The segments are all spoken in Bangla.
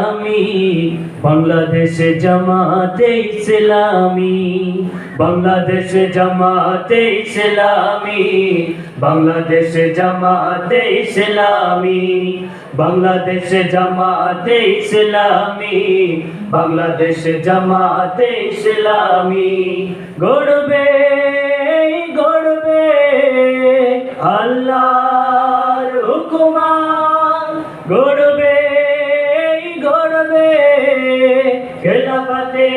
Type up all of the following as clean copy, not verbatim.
ইসলামী, বাংলাদেশ জামাতে ইসলামী, বাংলাদেশ জামাতে ইসলামী, বাংলাদেশ জামাতে ইসলামী, বাংলাদেশ জামাতে ইসলামী, বাংলাদেশ জামাতে ইসলামী। গড়বে গড়বে আল্লাহর হুকুমান, গড়বে গড়বে খেলাফতে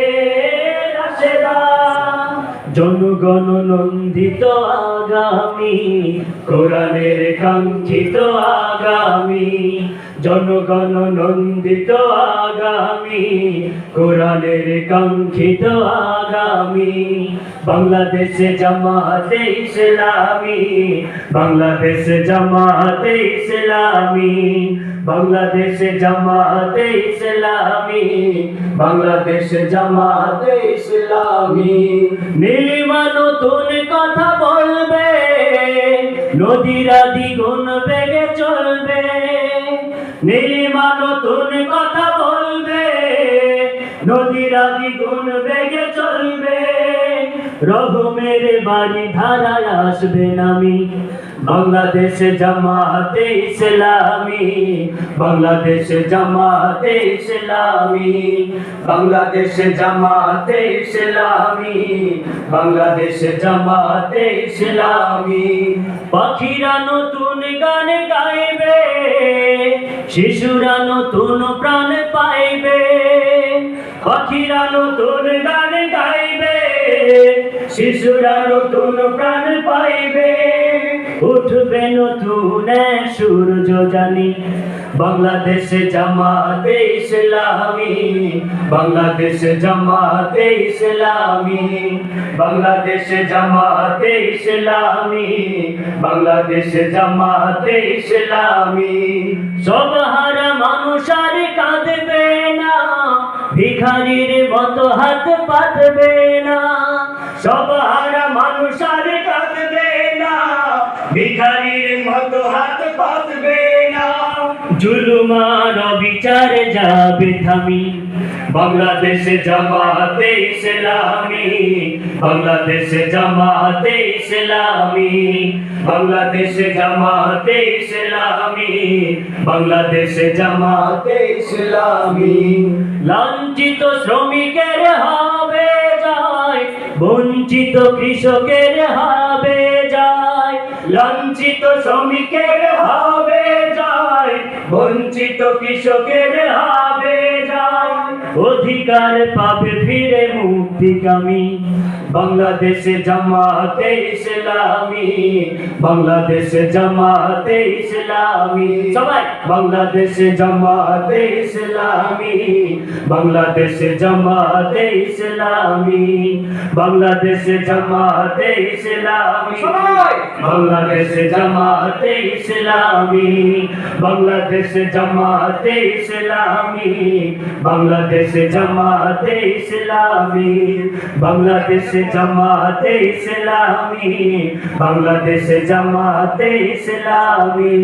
রাশেদা। জনগণ নন্দিত আগামী, কোরআনের কাঙ্ক্ষিত আগামী, জনগণ নন্দিত আগামী, কোরআনের কাঙ্ক্ষিত আগামী। বাংলাদেশ জামাতে ইসলামী, বাংলাদেশ জামাতে ইসলামী, বাংলাদেশ জামাতে ইসলামী, বাংলাদেশ জামাতে ইসলামী। নীলিমা নতুন কথা বলবে, নদীরা দ্বিগুণ বেগে চলবে। নীলিমা নতুন কথা বলবে, নদীরা দ্বিগুণ বেগে চলবে। রহমের বাড়ি ধারায় আসবে নামি, বাংলাদেশ জামাতে ইসলামী, বাংলাদেশ জামাতে ইসলামী, বাংলাদেশ জামাতে ইসলামী, বাংলাদেশ জামাতে ইসলামী। পাখিরা নতুন গান গাইবে, শিশুরা নতুন প্রাণ পাইবে। পাখিরা নতুন গান গাইবে, শিশুরা নতুন প্রাণ পাইবে। উঠবে নতুন সূর্য জানি, বাংলাদেশ জামাতে ইসলামী, বাংলাদেশ জামাতে ইসলামী, বাংলাদেশ জামাতে ইসলামী, বাংলাদেশ জামাতে ইসলামী। সব হারা মানুষ আর কাঁদবে না, ভিখারির মতো হাত পাতবে না। সব হারা মানুষ আর কাঁদবে না, ভিখারির মতো হাত পাতবে না। জুলুম আর বিচার যাবে থামি, বাংলাদেশ জামাতে ইসলামী, বাংলাদেশ জামাতে ইসলামী, বাংলাদেশ জামাতে ইসলামী, বাংলাদেশ জামাতে ইসলামী। লাঞ্ছিত শ্রমিকের হবে জয়, বঞ্চিত কৃষকের হবে জয়। লাঞ্ছিত শ্রমিকের হবে জয়, বঞ্চিত কৃষকের হবে জয়। অধিকার পাবে ফিরে মুক্তিকামী, বাংলাদেশ জামাতে ইসলামী, বাংলাদেশ জামাতে ইসলামী। সবাই বাংলাদেশ জামাতে ইসলামী, বাংলাদেশ জামাতে ইসলামী, বাংলাদেশ জামাতে ইসলামী। সবাই বাংলাদেশ জামাতে ইসলামী, বাংলাদেশ জামাতে ইসলামী, বাংলাদেশ জামাতে ইসলামী, বাংলাদেশ জামাতে ইসলামী, বাংলাদেশ জামাতে ইসলামী।